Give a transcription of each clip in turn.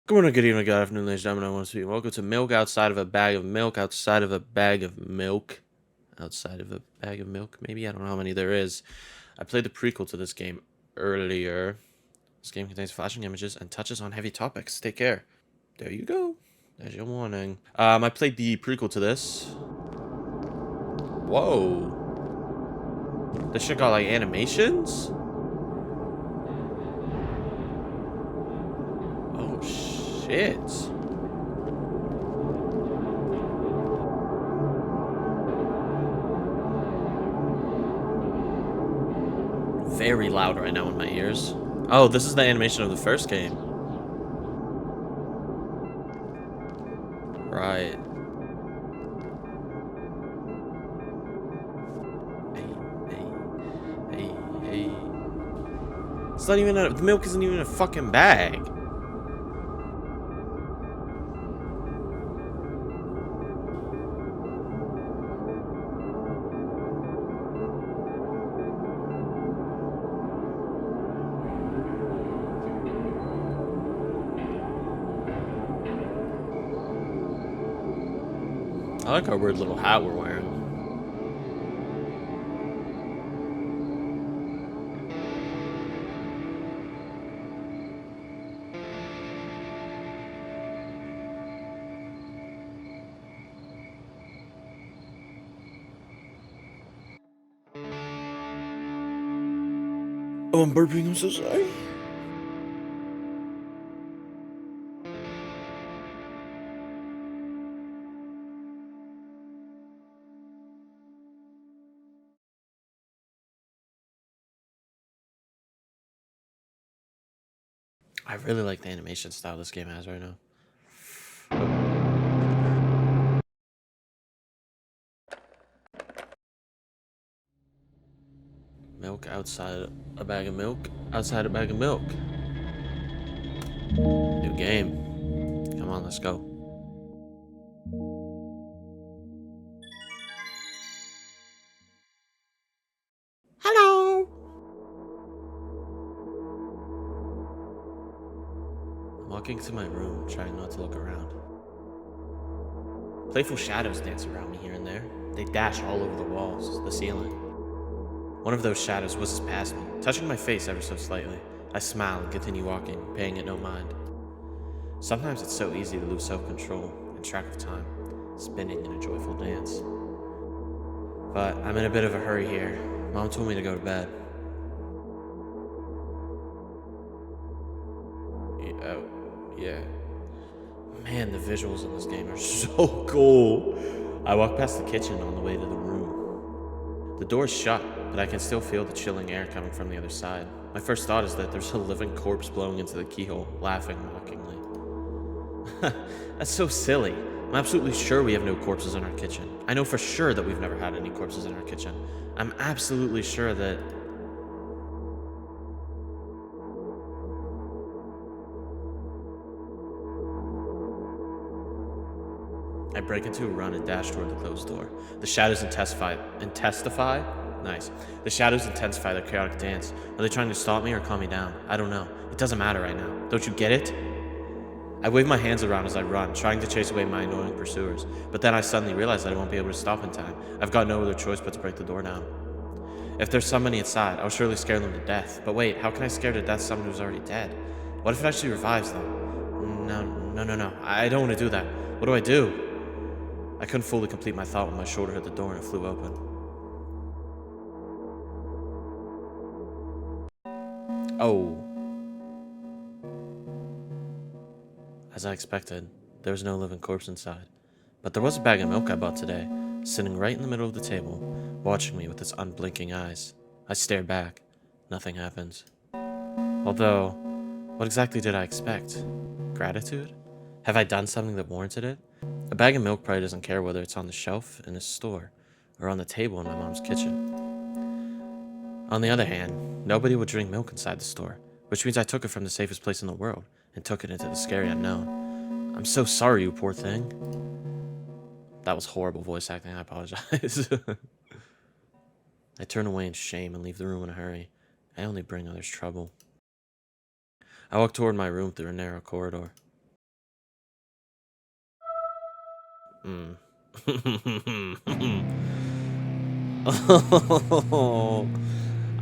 Good morning, good evening, good afternoon, ladies and gentlemen. I want to speak. Welcome to Milk Outside of a Bag of Milk, outside of a bag of milk, outside of a bag of milk, maybe? I don't know how many there is. I played the prequel to this game earlier. This game contains flashing images and touches on heavy topics. Take care. There you go. There's your warning. I played the prequel to this. Whoa. This shit got, like, animations? Oh, shit. Very loud right now in my ears. Oh, this is the animation of the first game. Right. Hey, hey, hey. It's not even the milk isn't even a fucking bag. I like our weird little hat we're wearing. Oh, I'm burping. I'm so sorry. I really like the animation style this game has right now. Milk outside a bag of milk. Outside a bag of milk. New game. Come on, let's go. Hello. I'm walking to my room, trying not to look around. Playful shadows dance around me here and there. They dash all over the walls, the ceiling. One of those shadows whizzes past me, touching my face ever so slightly. I smile and continue walking, paying it no mind. Sometimes it's so easy to lose self-control and track of time, spinning in a joyful dance. But I'm in a bit of a hurry here. Mom told me to go to bed. Oh, yeah. Man, the visuals in this game are so cool. I walk past the kitchen on the way to the room. The door's shut, but I can still feel the chilling air coming from the other side. My first thought is that there's a living corpse blowing into the keyhole, laughing mockingly. That's so silly. I'm absolutely sure we have no corpses in our kitchen. I know for sure that we've never had any corpses in our kitchen. I'm absolutely sure that... I break into a run and dash toward the closed door. The shadows intensify. Nice. The shadows intensify their chaotic dance. Are they trying to stop me or calm me down? I don't know. It doesn't matter right now. Don't you get it? I wave my hands around as I run, trying to chase away my annoying pursuers. But then I suddenly realize that I won't be able to stop in time. I've got no other choice but to break the door down. If there's somebody inside, I'll surely scare them to death. But wait, how can I scare to death someone who's already dead? What if it actually revives them? No. I don't want to do that. What do I do? I couldn't fully complete my thought when my shoulder hit the door and it flew open. Oh. As I expected, there was no living corpse inside. But there was a bag of milk I bought today, sitting right in the middle of the table, watching me with its unblinking eyes. I stare back. Nothing happens. Although, what exactly did I expect? Gratitude? Have I done something that warranted it? A bag of milk probably doesn't care whether it's on the shelf in a store or on the table in my mom's kitchen. On the other hand, nobody would drink milk inside the store, which means I took it from the safest place in the world and took it into the scary unknown. I'm so sorry, you poor thing. That was horrible voice acting, I apologize. I turn away in shame and leave the room in a hurry. I only bring others trouble. I walk toward my room through a narrow corridor. Hmm.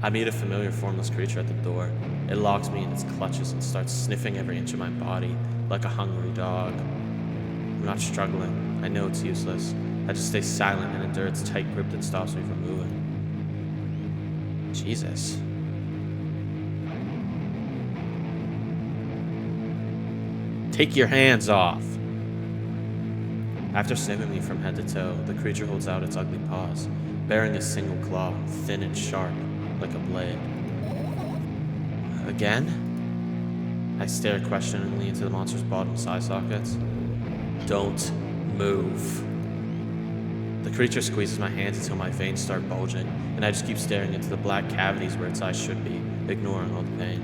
I meet a familiar formless creature at the door. It locks me in its clutches and starts sniffing every inch of my body like a hungry dog. I'm not struggling. I know it's useless. I just stay silent and endure its tight grip that stops me from moving. Jesus. Take your hands off! After sniffing me from head to toe, the creature holds out its ugly paws, bearing a single claw, thin and sharp, like a blade. Again? I stare questioningly into the monster's bottom eye sockets. Don't move. The creature squeezes my hands until my veins start bulging, and I just keep staring into the black cavities where its eyes should be, ignoring all the pain.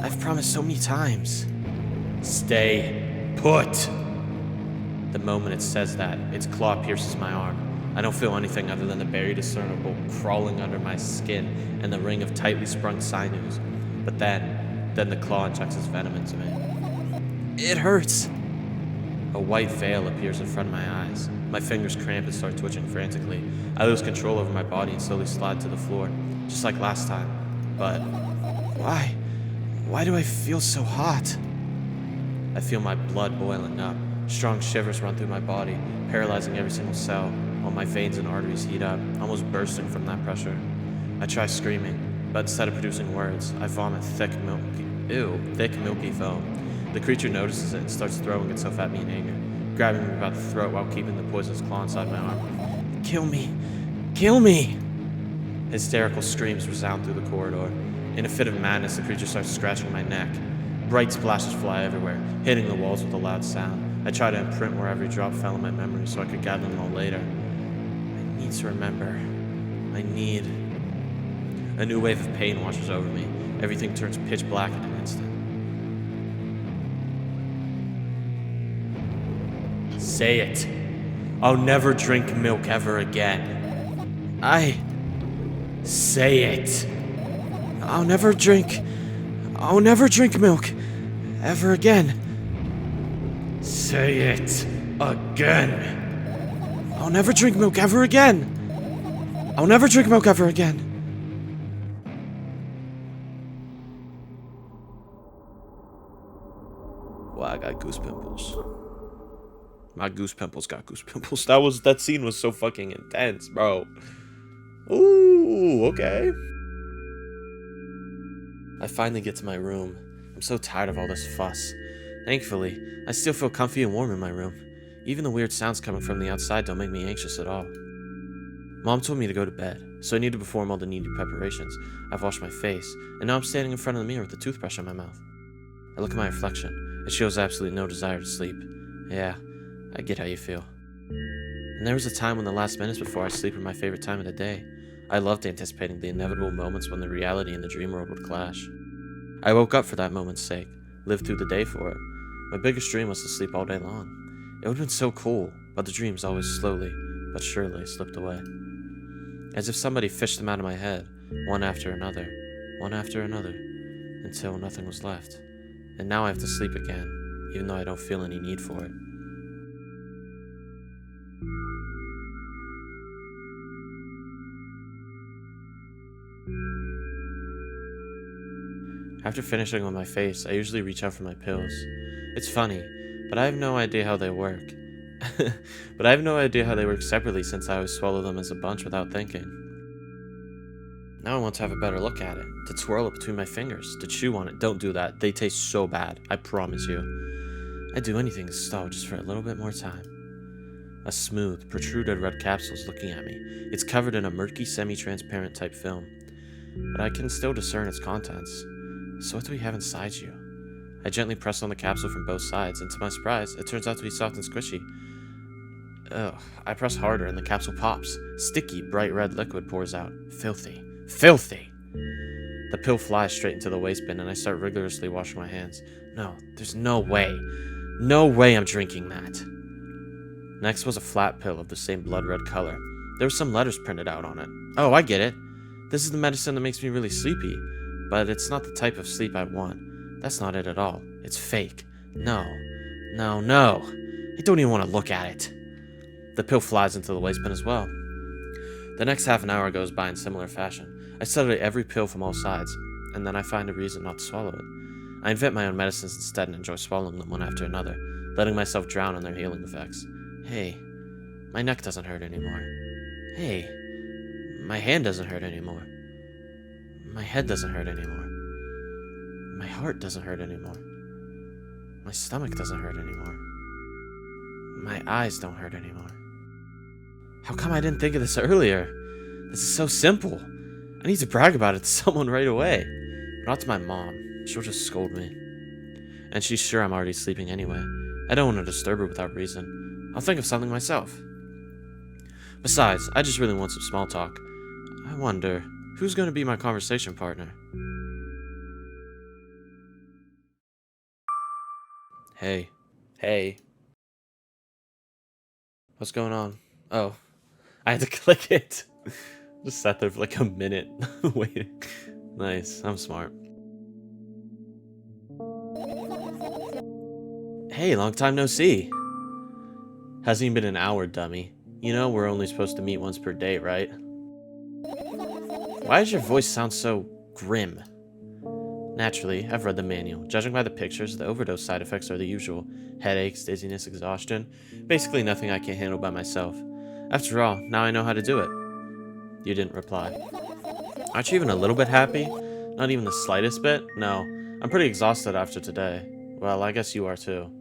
I've promised so many times. Stay put! The moment it says that, its claw pierces my arm. I don't feel anything other than the barely discernible crawling under my skin and the ring of tightly sprung sinews. But then the claw injects its venom into me. It hurts! A white veil appears in front of my eyes. My fingers cramp and start twitching frantically. I lose control over my body and slowly slide to the floor, just like last time. But why? Why do I feel so hot? I feel my blood boiling up. Strong shivers run through my body, paralyzing every single cell, while my veins and arteries heat up, almost bursting from that pressure. I try screaming, but instead of producing words, I vomit thick, milky foam. The creature notices it and starts throwing itself at me in anger, grabbing me by the throat while keeping the poisonous claw inside my arm. Kill me! Kill me! Hysterical screams resound through the corridor. In a fit of madness, the creature starts scratching my neck. Bright splashes fly everywhere, hitting the walls with a loud sound. I try to imprint where every drop fell in my memory so I could gather them all later. I need to remember. I need... A new wave of pain washes over me. Everything turns pitch black in an instant. Say it. I'll never drink milk ever again. Say it. I'll never drink milk ever again. Say it again. I'll never drink milk ever again. I'll never drink milk ever again. Wow, I got goose pimples. My goose pimples got goose pimples. That scene was so fucking intense, bro. Ooh, okay. I finally get to my room. I'm so tired of all this fuss. Thankfully, I still feel comfy and warm in my room. Even the weird sounds coming from the outside don't make me anxious at all. Mom told me to go to bed, so I need to perform all the needed preparations. I've washed my face, and now I'm standing in front of the mirror with a toothbrush in my mouth. I look at my reflection. It shows absolutely no desire to sleep. Yeah, I get how you feel. And there was a time when the last minutes before I sleep were my favorite time of the day. I loved anticipating the inevitable moments when the reality and the dream world would clash. I woke up for that moment's sake, lived through the day for it. My biggest dream was to sleep all day long. It would have been so cool, but the dreams always slowly, but surely slipped away. As if somebody fished them out of my head, one after another, until nothing was left. And now I have to sleep again, even though I don't feel any need for it. After finishing on my face, I usually reach out for my pills. It's funny, but I have no idea how they work. Separately since I always swallow them as a bunch without thinking. Now I want to have a better look at it, to twirl it between my fingers, to chew on it. Don't do that. They taste so bad, I promise you. I'd do anything to stall just for a little bit more time. A smooth, protruded red capsule is looking at me. It's covered in a murky, semi-transparent type film, but I can still discern its contents. So what do we have inside you? I gently press on the capsule from both sides, and to my surprise, it turns out to be soft and squishy. Ugh, I press harder and the capsule pops. Sticky, bright red liquid pours out. Filthy. Filthy! The pill flies straight into the waste bin and I start rigorously washing my hands. No, there's no way. No way I'm drinking that. Next was a flat pill of the same blood red color. There were some letters printed out on it. Oh, I get it. This is the medicine that makes me really sleepy. But it's not the type of sleep I want. That's not it at all. It's fake. No. No, no. I don't even want to look at it. The pill flies into the waste bin as well. The next half an hour goes by in similar fashion. I study every pill from all sides, and then I find a reason not to swallow it. I invent my own medicines instead and enjoy swallowing them one after another, letting myself drown in their healing effects. Hey, my neck doesn't hurt anymore. Hey, my hand doesn't hurt anymore. My head doesn't hurt anymore. My heart doesn't hurt anymore. My stomach doesn't hurt anymore. My eyes don't hurt anymore. How come I didn't think of this earlier? This is so simple. I need to brag about it to someone right away. But not to my mom. She'll just scold me. And she's sure I'm already sleeping anyway. I don't want to disturb her without reason. I'll think of something myself. Besides, I just really want some small talk. I wonder, who's going to be my conversation partner? Hey. Hey. What's going on? Oh. I had to click it. Just sat there for like a minute waiting. Nice, I'm smart. Hey, long time no see. Hasn't even been an hour, dummy. You know we're only supposed to meet once per date, right? Why does your voice sound so grim? Naturally, I've read the manual. Judging by the pictures, the overdose side effects are the usual. Headaches, dizziness, exhaustion. Basically nothing I can't handle by myself. After all, now I know how to do it. You didn't reply. Aren't you even a little bit happy? Not even the slightest bit? No, I'm pretty exhausted after today. Well, I guess you are too.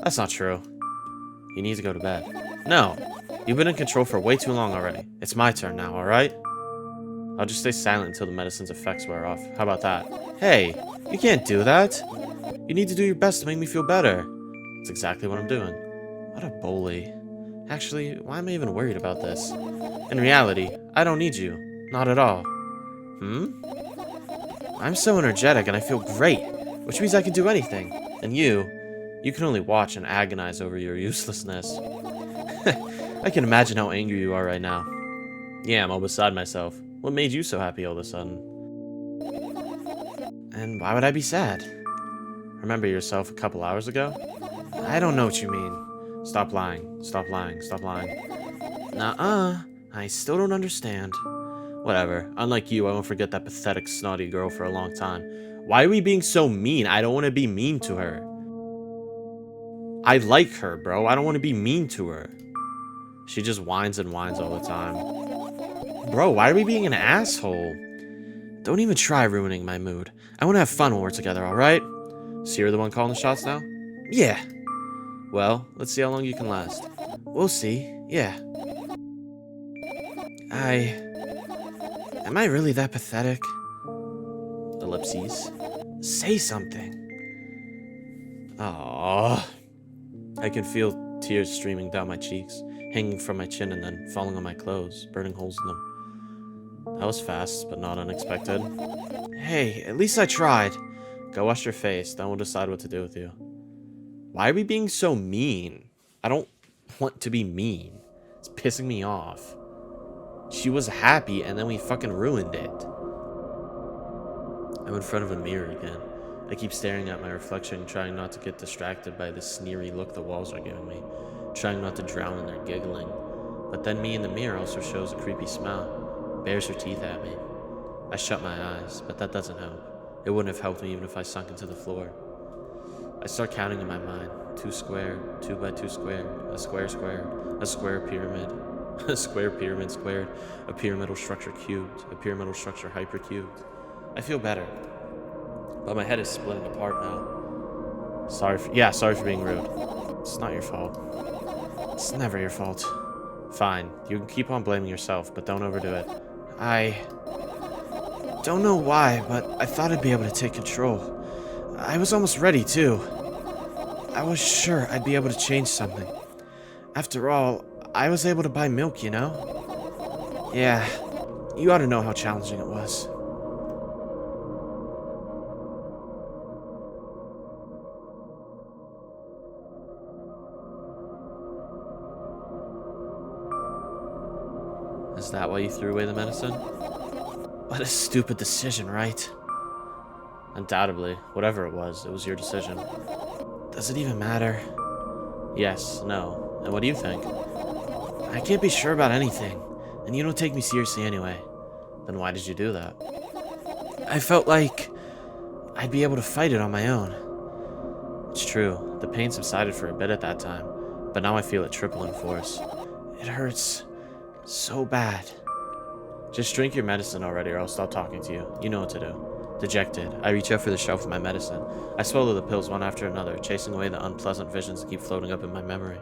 That's not true. You need to go to bed. No, you've been in control for way too long already. It's my turn now, alright? I'll just stay silent until the medicine's effects wear off. How about that? Hey, you can't do that. You need to do your best to make me feel better. That's exactly what I'm doing. What a bully. Actually, why am I even worried about this? In reality, I don't need you. Not at all. I'm so energetic and I feel great, which means I can do anything. And you can only watch and agonize over your uselessness. I can imagine how angry you are right now. Yeah, I'm all beside myself. What made you so happy all of a sudden? And why would I be sad? Remember yourself a couple hours ago? I don't know what you mean. Stop lying. Stop lying. Stop lying. Nuh-uh. I still don't understand. Whatever. Unlike you, I won't forget that pathetic, snotty girl for a long time. Why are we being so mean? I don't want to be mean to her. I like her, bro. I don't want to be mean to her. She just whines and whines all the time. Bro, why are we being an asshole? Don't even try ruining my mood. I want to have fun when we're together, alright? So you're the one calling the shots now? Yeah. Well, let's see how long you can last. We'll see. Yeah. Am I really that pathetic? Ellipses. Say something. Aww. I can feel tears streaming down my cheeks, hanging from my chin and then falling on my clothes, burning holes in them. That was fast, but not unexpected. Hey, at least I tried. Go wash your face, then we'll decide what to do with you. Why are we being so mean? I don't want to be mean. It's pissing me off. She was happy, and then we fucking ruined it. I'm in front of a mirror again. I keep staring at my reflection, trying not to get distracted by the sneery look the walls are giving me, trying not to drown in their giggling. But then me in the mirror also shows a creepy smile, bares her teeth at me. I shut my eyes, but that doesn't help. It wouldn't have helped me even if I sunk into the floor. I start counting in my mind. 2 squared, 2 by 2 squared, a square squared, a square pyramid, a square pyramid squared, a pyramidal structure cubed, a pyramidal structure hypercubed. I feel better, but my head is splitting apart now. Sorry for being rude. It's not your fault. It's never your fault. Fine, you can keep on blaming yourself, but don't overdo it. I don't know why, but I thought I'd be able to take control. I was almost ready, too. I was sure I'd be able to change something. After all, I was able to buy milk, you know? Yeah, you ought to know how challenging it was. Is that why you threw away the medicine? What a stupid decision, right? Undoubtedly, whatever it was your decision. Does it even matter? Yes, no. And what do you think? I can't be sure about anything, and you don't take me seriously anyway. Then why did you do that? I felt like I'd be able to fight it on my own. It's true, the pain subsided for a bit at that time, but now I feel it triple in force. It hurts so bad. Just drink your medicine already or I'll stop talking to you. You know what to do. Dejected, I reach out for the shelf with my medicine. I swallow the pills one after another, chasing away the unpleasant visions that keep floating up in my memory.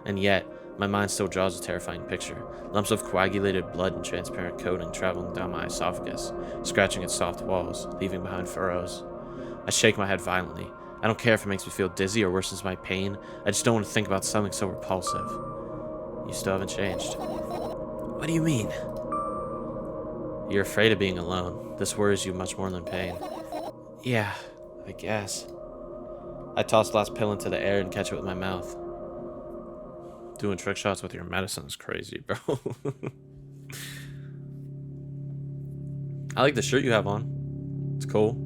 And yet, my mind still draws a terrifying picture. Lumps of coagulated blood and transparent coating traveling down my esophagus, scratching its soft walls, leaving behind furrows. I shake my head violently. I don't care if it makes me feel dizzy or worsens my pain. I just don't want to think about something so repulsive. You still haven't changed. What do you mean? You're afraid of being alone. This worries you much more than pain. Yeah, I guess. I toss the last pill into the air and catch it with my mouth. Doing trick shots with your medicine is crazy, bro. I like the shirt you have on. It's cool.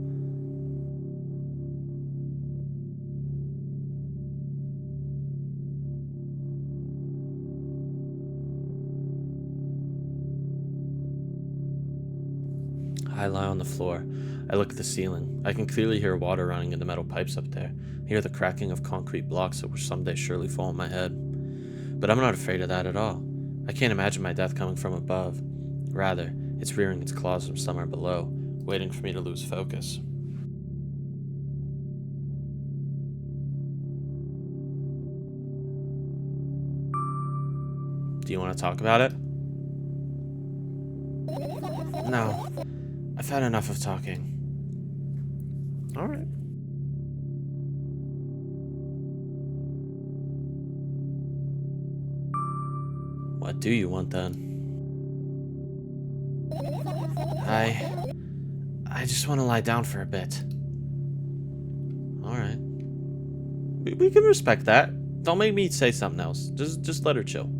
I lie on the floor. I look at the ceiling. I can clearly hear water running in the metal pipes up there. I hear the cracking of concrete blocks that will someday surely fall on my head. But I'm not afraid of that at all. I can't imagine my death coming from above. Rather, it's rearing its claws from somewhere below, waiting for me to lose focus. Do you want to talk about it? No. I've had enough of talking. Alright. What do you want then? I just want to lie down for a bit. Alright. We can respect that. Don't make me say something else. Just let her chill.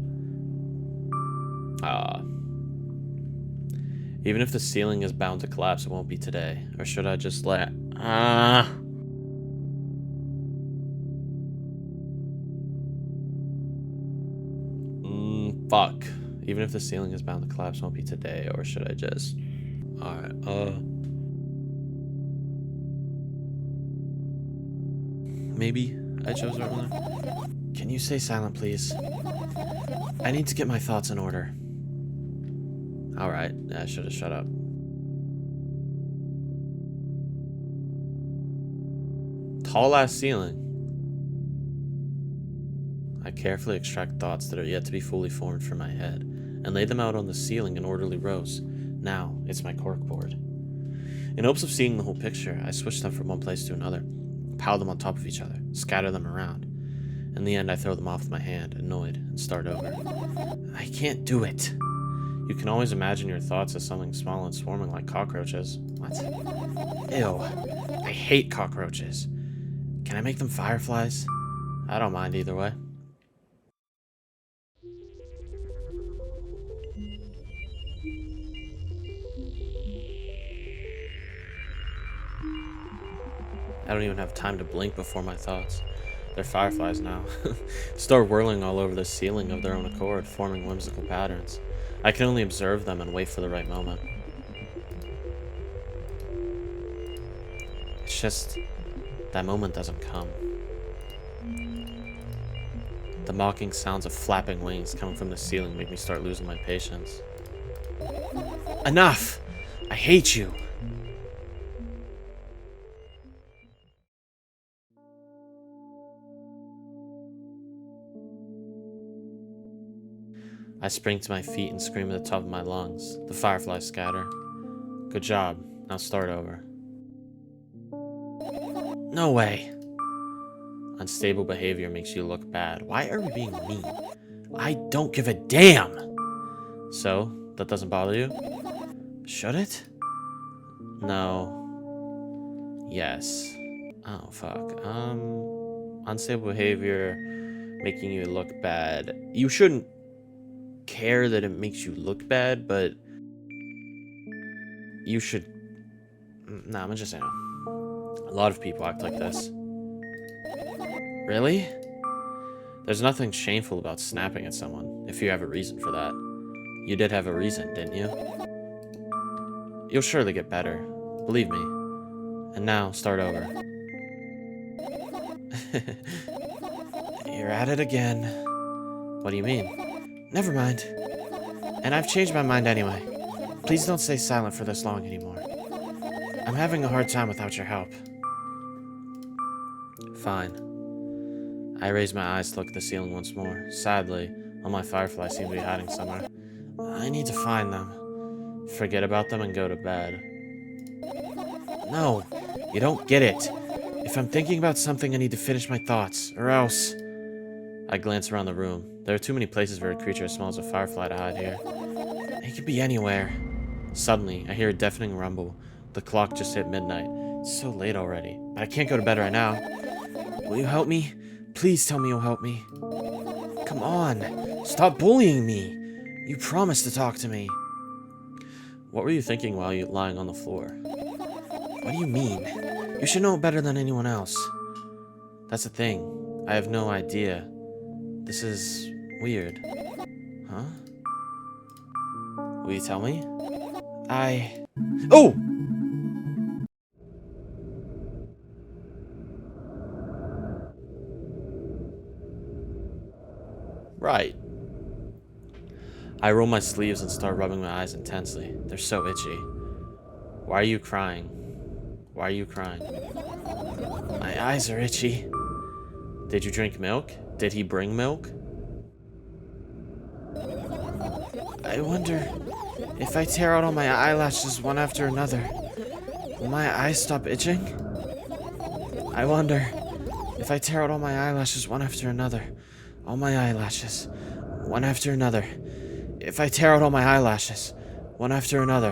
Even if the ceiling is bound to collapse, it won't be today. Or should I just let... Fuck. Even if the ceiling is bound to collapse, it won't be today. Or should I just... Alright, Maybe I chose the right one. Can you stay silent, please? I need to get my thoughts in order. Alright, I should have shut up. Tall ass ceiling. I carefully extract thoughts that are yet to be fully formed from my head and lay them out on the ceiling in orderly rows. Now it's my corkboard. In hopes of seeing the whole picture, I switch them from one place to another, pile them on top of each other, scatter them around. In the end, I throw them off with my hand, annoyed, and start over. I can't do it. You can always imagine your thoughts as something small and swarming like cockroaches. What? Ew. I hate cockroaches. Can I make them fireflies? I don't mind either way. I don't even have time to blink before my thoughts. They're fireflies now. Start whirling all over the ceiling of their own accord, forming whimsical patterns. I can only observe them and wait for the right moment. It's just that moment doesn't come. The mocking sounds of flapping wings coming from the ceiling make me start losing my patience. Enough! I hate you! I spring to my feet and scream at the top of my lungs. The fireflies scatter. Good job. Now start over. No way. Unstable behavior makes you look bad. Why are we being mean? I don't give a damn! So, that doesn't bother you? Should it? No. Yes. Oh, fuck. Unstable behavior making you look bad. You shouldn't care that it makes you look bad, but you should... Nah, I'm just saying. A lot of people act like this. Really? There's nothing shameful about snapping at someone, if you have a reason for that. You did have a reason, didn't you? You'll surely get better. Believe me. And now, start over. You're at it again. What do you mean? Never mind. And I've changed my mind anyway. Please don't stay silent for this long anymore. I'm having a hard time without your help. Fine. I raise my eyes to look at the ceiling once more. Sadly, all my fireflies seem to be hiding somewhere. I need to find them. Forget about them and go to bed. No, you don't get it. If I'm thinking about something, I need to finish my thoughts, or else... I glance around the room. There are too many places for a creature as small as a firefly to hide here. It could be anywhere. Suddenly, I hear a deafening rumble. The clock just hit midnight. It's so late already, but I can't go to bed right now. Will you help me? Please tell me you'll help me. Come on, stop bullying me. You promised to talk to me. What were you thinking while you lying on the floor? What do you mean? You should know better than anyone else. That's the thing. I have no idea. This is weird. Huh? Will you tell me? Oh! Right. I roll my sleeves and start rubbing my eyes intensely. They're so itchy. Why are you crying? Why are you crying? My eyes are itchy. Did you drink milk? Did he bring milk? I wonder if I tear out all my eyelashes one after another, will my eyes stop itching? I wonder if I tear out all my eyelashes one after another, all my eyelashes, one after another. If I tear out all my eyelashes, one after another.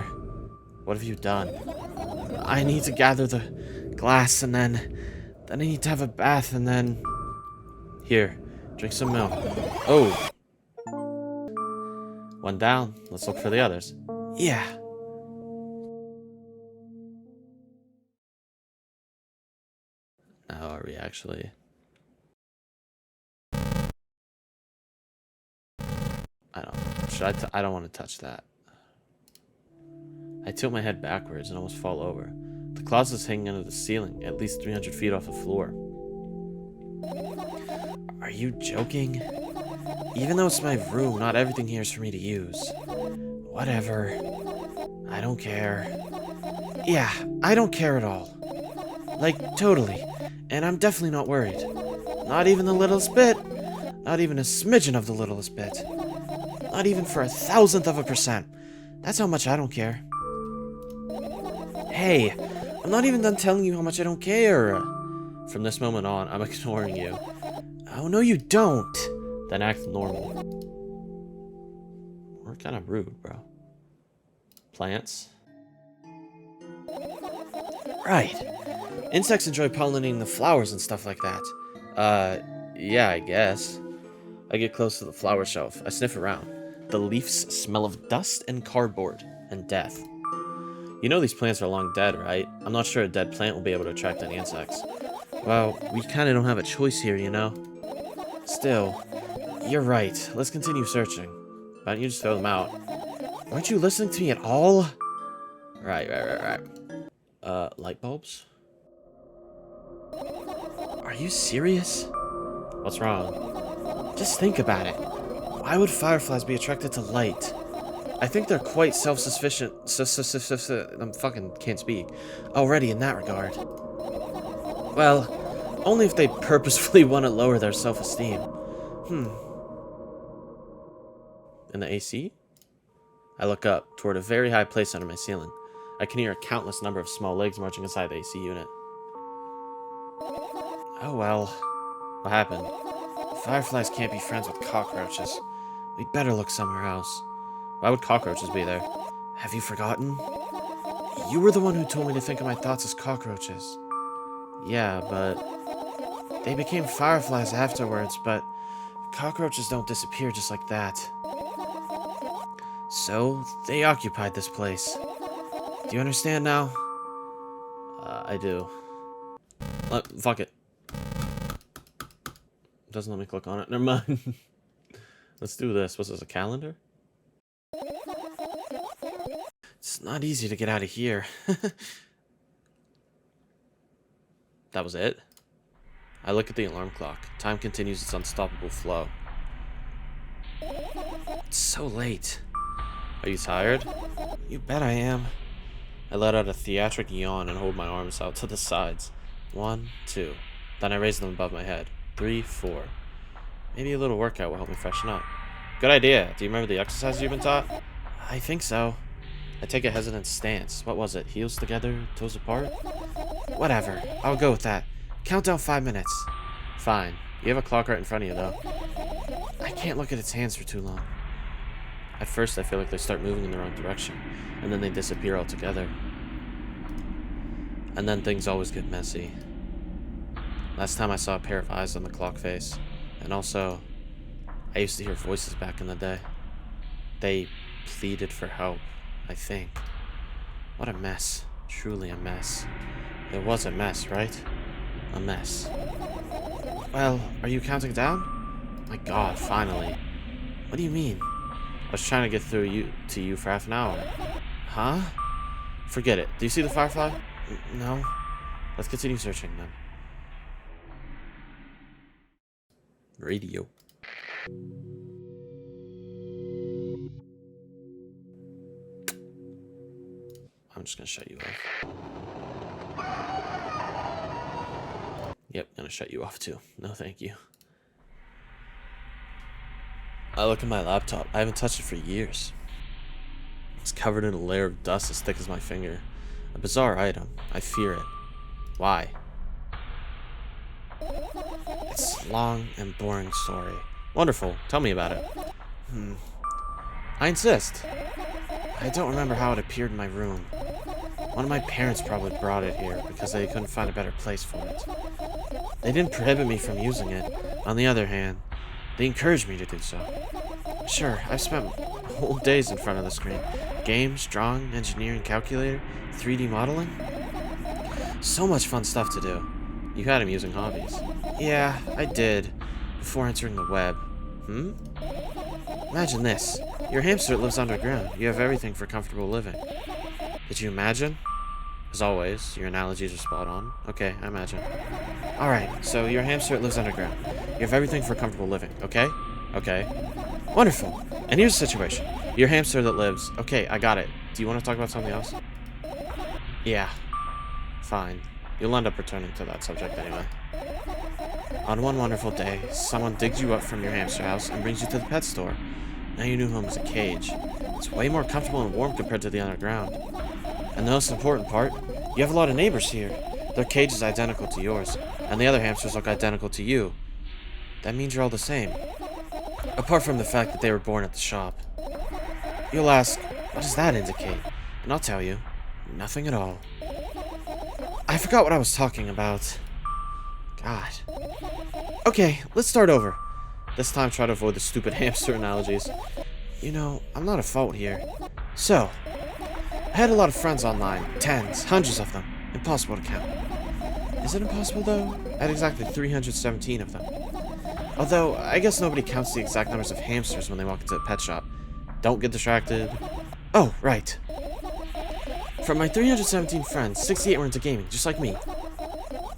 What have you done? I need to gather the glass and then I need to have a bath and then... Here, drink some milk. Oh! One down. Let's look for the others. Yeah. Now are we actually... I don't... I don't want to touch that. I tilt my head backwards and almost fall over. The closet's hanging under the ceiling, at least 300 feet off the floor. Are you joking? Even though it's my room, not everything here is for me to use. Whatever. I don't care. Yeah, I don't care at all. Like, totally. And I'm definitely not worried. Not even the littlest bit. Not even a smidgen of the littlest bit. Not even for 1,000th of a percent. That's how much I don't care. Hey, I'm not even done telling you how much I don't care. From this moment on, I'm ignoring you. Oh, no you don't. Then act normal. We're kind of rude, bro. Plants? Right. Insects enjoy pollinating the flowers and stuff like that. Yeah, I guess. I get close to the flower shelf. I sniff around. The leaves smell of dust and cardboard and death. You know these plants are long dead, right? I'm not sure a dead plant will be able to attract any insects. Well, we kind of don't have a choice here, you know? Still, you're right. Let's continue searching. Why don't you just throw them out? Aren't you listening to me at all? Right. Light bulbs? Are you serious? What's wrong? Just think about it. Why would fireflies be attracted to light? I think they're quite self-sufficient. I'm fucking can't speak. Already in that regard. Well, only if they purposefully want to lower their self-esteem. In the AC? I look up toward a very high place under my ceiling. I can hear a countless number of small legs marching inside the AC unit. Oh well. What happened? Fireflies can't be friends with cockroaches. We'd better look somewhere else. Why would cockroaches be there? Have you forgotten? You were the one who told me to think of my thoughts as cockroaches. Yeah, but... They became fireflies afterwards, but... Cockroaches don't disappear just like that. So, they occupied this place. Do you understand now? I do. Fuck it. Doesn't let me click on it. Never mind. Let's do this. What's this, a calendar? It's not easy to get out of here. That was it? I look at the alarm clock. Time continues its unstoppable flow. It's so late. Are you tired? You bet I am. I let out a theatric yawn and hold my arms out to the sides. 1, 2. Then I raise them above my head. 3, 4. Maybe a little workout will help me freshen up. Good idea. Do you remember the exercises you've been taught? I think so. I take a hesitant stance. What was it? Heels together, toes apart? Whatever. I'll go with that. Count down 5 minutes. Fine. You have a clock right in front of you, though. I can't look at its hands for too long. At first, I feel like they start moving in the wrong direction, and then they disappear altogether. And then things always get messy. Last time I saw a pair of eyes on the clock face, and also, I used to hear voices back in the day. They pleaded for help, I think. What a mess. Truly a mess. It was a mess, right? A mess. Well, are you counting down? My god, finally. What do you mean? I was trying to get through to you for half an hour. Huh? Forget it. Do you see the firefly? No. Let's continue searching then. Radio. I'm just gonna shut you off. Yep, gonna shut you off too. No thank you. I look at my laptop. I haven't touched it for years. It's covered in a layer of dust as thick as my finger. A bizarre item. I fear it. Why? It's a long and boring story. Wonderful. Tell me about it. I insist. I don't remember how it appeared in my room. One of my parents probably brought it here because they couldn't find a better place for it. They didn't prohibit me from using it. On the other hand, they encouraged me to do so. Sure, I've spent whole days in front of the screen. Games, drawing, engineering, calculator, 3D modeling. So much fun stuff to do. You had amusing hobbies. Yeah, I did. Before entering the web. Imagine this. Your hamster lives underground. You have everything for comfortable living. Did you imagine? As always, your analogies are spot on. Okay, I imagine. Alright, so your hamster lives underground. You have everything for comfortable living, okay? Okay. Wonderful. And here's the situation. Your hamster that lives... Okay, I got it. Do you want to talk about something else? Yeah. Fine. You'll end up returning to that subject anyway. On one wonderful day, someone digs you up from your hamster house and brings you to the pet store. Now your new home is a cage. It's way more comfortable and warm compared to the underground. And the most important part, you have a lot of neighbors here. Their cage is identical to yours, and the other hamsters look identical to you. That means you're all the same. Apart from the fact that they were born at the shop. You'll ask, what does that indicate? And I'll tell you, nothing at all. I forgot what I was talking about. God. Okay, let's start over. This time try to avoid the stupid hamster analogies. You know, I'm not at fault here. So, I had a lot of friends online. Tens, hundreds of them. Impossible to count. Is it impossible though? I had exactly 317 of them. Although, I guess nobody counts the exact numbers of hamsters when they walk into a pet shop. Don't get distracted. Oh, right. From my 317 friends, 68 were into gaming, just like me.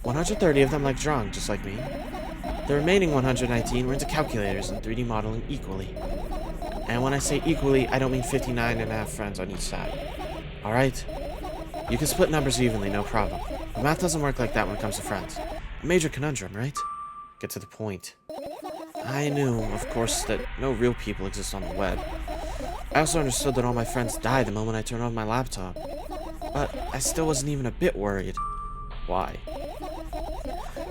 130 of them like drawing, just like me. The remaining 119 were into calculators and 3D modeling equally. And when I say equally, I don't mean 59 and a half friends on each side. Alright? You can split numbers evenly, no problem. But math doesn't work like that when it comes to friends. A major conundrum, right? Get to the point. I knew, of course, that no real people exist on the web. I also understood that all my friends died the moment I turned on my laptop. But I still wasn't even a bit worried. Why?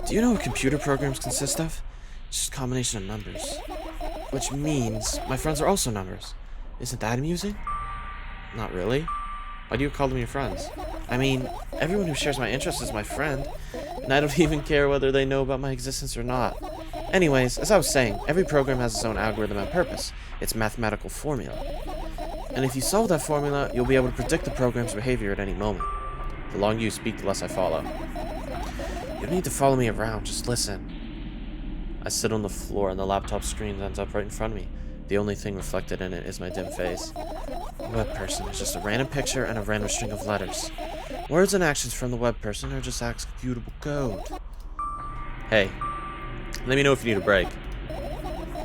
Do you know what computer programs consist of? It's just a combination of numbers. Which means my friends are also numbers. Isn't that amusing? Not really. Why do you call them your friends? I mean, everyone who shares my interests is my friend, and I don't even care whether they know about my existence or not. Anyways, as I was saying, every program has its own algorithm and purpose, its mathematical formula. And if you solve that formula, you'll be able to predict the program's behavior at any moment. The longer you speak, the less I follow. You don't need to follow me around, just listen. I sit on the floor and the laptop screen ends up right in front of me. The only thing reflected in it is my dim face. The web person is just a random picture and a random string of letters. Words and actions from the web person are just executable code. Hey, let me know if you need a break.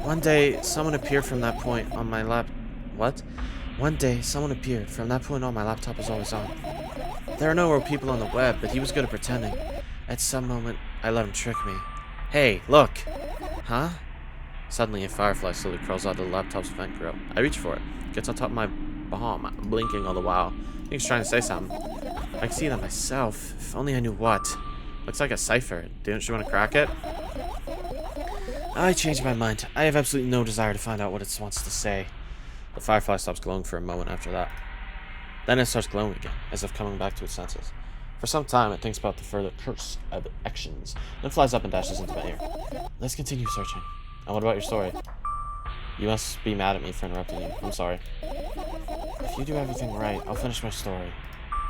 One day, someone appeared from that point on my lap... What? One day, someone appeared. From that point on, my laptop was always on. There are no real people on the web, but he was good at pretending. At some moment, I let him trick me. Hey, look! Huh? Suddenly, a firefly slowly crawls out of the laptop's vent grill. I reach for it. Gets on top of my bomb, blinking all the while. I think he's trying to say something. I can see that myself. If only I knew what. Looks like a cipher. Don't you want to crack it? I changed my mind. I have absolutely no desire to find out what it wants to say. The firefly stops glowing for a moment after that. Then it starts glowing again, as if coming back to its senses. For some time, it thinks about the further course of actions, then flies up and dashes into my ear. Let's continue searching. And what about your story? You must be mad at me for interrupting you. I'm sorry. If you do everything right, I'll finish my story.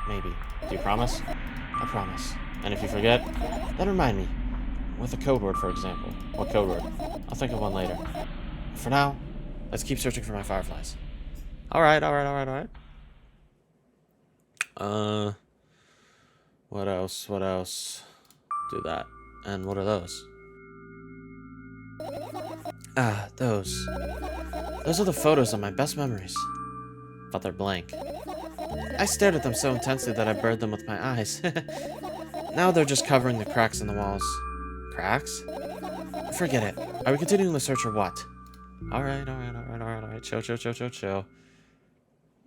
Maybe. Do you promise? I promise. And if you forget, then remind me. With a code word, for example. What code word? I'll think of one later. For now, let's keep searching for my fireflies. Alright. What else? Do that. And what are those? Ah, those. Those are the photos of my best memories. But they're blank. I stared at them so intensely that I burned them with my eyes. Now they're just covering the cracks in the walls. Cracks? Forget it. Are we continuing the search or what? Alright. Chill.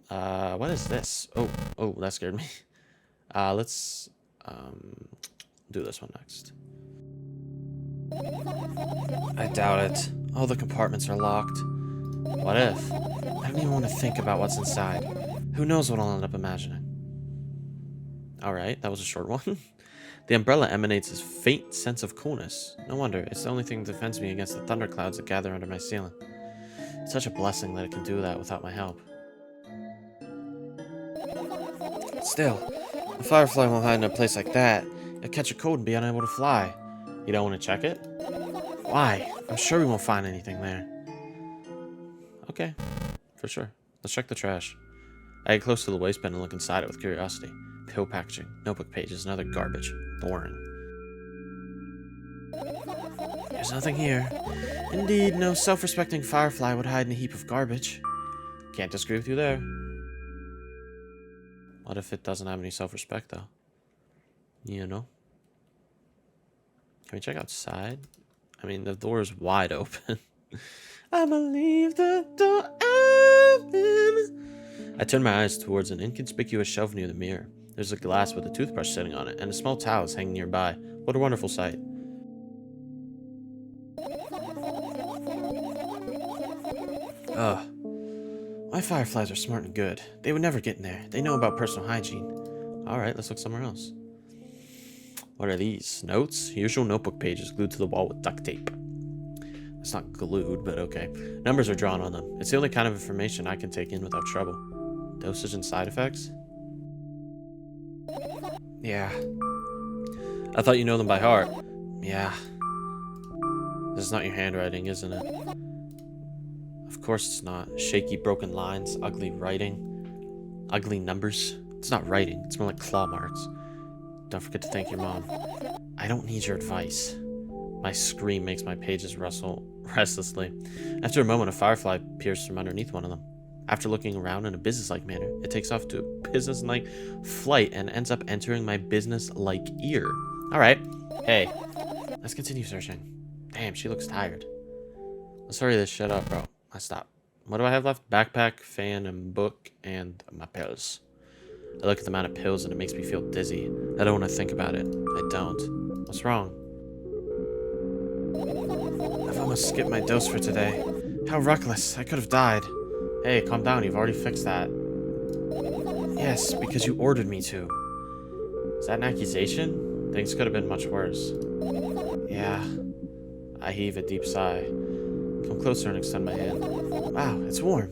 What is this? Oh, that scared me. Let's do this one next. I doubt it. All the compartments are locked. What if? I don't even want to think about what's inside. Who knows what I'll end up imagining? Alright, that was a short one. The umbrella emanates a faint sense of coolness. No wonder, it's the only thing that defends me against the thunderclouds that gather under my ceiling. It's such a blessing that it can do that without my help. Still, a firefly won't hide in a place like that. It'll catch a cold and be unable to fly. You don't want to check it? Why? I'm sure we won't find anything there. Okay, for sure. Let's check the trash. I get close to the waistband and look inside it with curiosity. Pill packaging, notebook pages, and other garbage. Boring. There's nothing here. Indeed, no self-respecting firefly would hide in a heap of garbage. Can't disagree with you there. What if it doesn't have any self-respect, though? You know? Can we check outside? I mean, the door is wide open. I'ma leave the door open. I turn my eyes towards an inconspicuous shelf near the mirror. There's a glass with a toothbrush sitting on it, and a small towel is hanging nearby. What a wonderful sight. Ugh. My fireflies are smart and good. They would never get in there. They know about personal hygiene. Alright, let's look somewhere else. What are these? Notes? Usual notebook pages glued to the wall with duct tape. It's not glued, but okay. Numbers are drawn on them. It's the only kind of information I can take in without trouble. Dosage and side effects? Yeah. I thought you know them by heart. Yeah. This is not your handwriting, isn't it? Of course it's not. Shaky, broken lines, ugly writing, ugly numbers. It's not writing. It's more like claw marks. Don't forget to thank your mom. I don't need your advice. My scream makes my pages rustle restlessly. After a moment, a firefly appears from underneath one of them. After looking around in a businesslike manner, it takes off to a businesslike flight and ends up entering my businesslike ear. Alright. Hey. Let's continue searching. Damn, she looks tired. Let's hurry this shit up, bro. I stop. What do I have left? Backpack, fan, and book, and my pills. I look at the amount of pills and it makes me feel dizzy. I don't want to think about it. I don't. What's wrong? I've almost skipped my dose for today. How reckless. I could have died. Hey, calm down. You've already fixed that. Yes, because you ordered me to. Is that an accusation? Things could have been much worse. Yeah. I heave a deep sigh. Come closer and extend my hand. Wow, it's warm.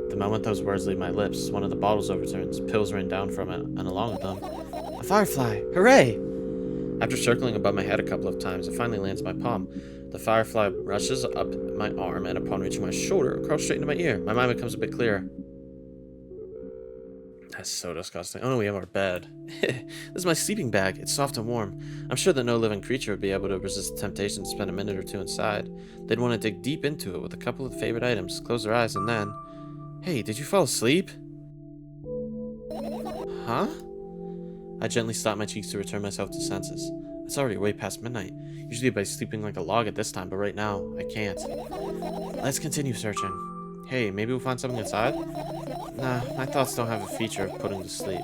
The moment those words leave my lips, one of the bottles overturns. Pills rain down from it, and along with them, a firefly! Hooray! After circling above my head a couple of times, it finally lands my palm. The firefly rushes up my arm, and upon reaching my shoulder, crawls straight into my ear. My mind becomes a bit clearer. That's so disgusting. Oh no, we have our bed. This is my sleeping bag. It's soft and warm. I'm sure that no living creature would be able to resist the temptation to spend a minute or two inside. They'd want to dig deep into it with a couple of favorite items, close their eyes, and then... Hey, did you fall asleep? Huh? I gently stopped my cheeks to return myself to senses. It's already way past midnight. Usually I'd be sleeping like a log at this time, but right now, I can't. Let's continue searching. Hey, maybe we'll find something inside? Nah, my thoughts don't have a feature of putting to sleep.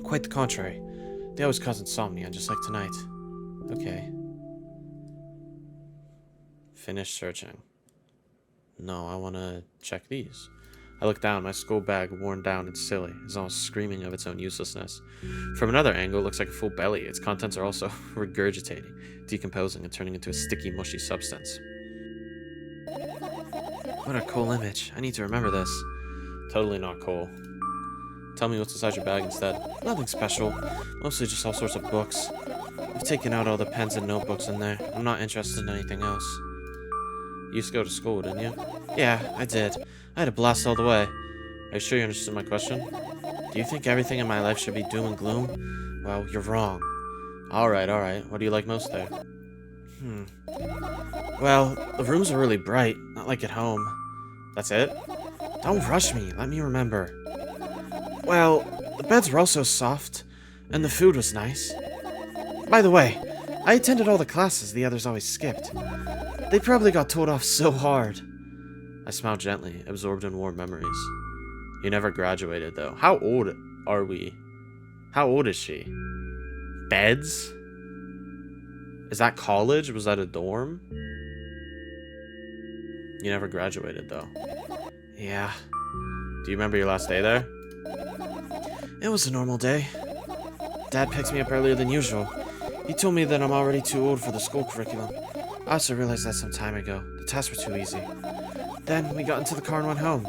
Quite the contrary. They always cause insomnia, just like tonight. Okay. Finish searching. No, I want to check these. I look down, my school bag, worn down and silly, is almost screaming of its own uselessness. From another angle, it looks like a full belly. Its contents are also regurgitating, decomposing, and turning into a sticky, mushy substance. What a cool image. I need to remember this. Totally not cool. Tell me what's inside your bag instead. Nothing special. Mostly just all sorts of books. I've taken out all the pens and notebooks in there. I'm not interested in anything else. You used to go to school, didn't you? Yeah, I did. I had a blast all the way. Are you sure you understood my question? Do you think everything in my life should be doom and gloom? Well, you're wrong. Alright. What do you like most there? Well, the rooms are really bright, not like at home. That's it? Don't rush me, let me remember. Well, the beds were also soft, and the food was nice. By the way, I attended all the classes the others always skipped. They probably got told off so hard. I smiled gently, absorbed in warm memories. You never graduated, though. How old are we? How old is she? Beds? Is that college? Was that a dorm? You never graduated, though. Yeah. Do you remember your last day there? It was a normal day. Dad picked me up earlier than usual. He told me that I'm already too old for the school curriculum. I also realized that some time ago. The tests were too easy. Then we got into the car and went home.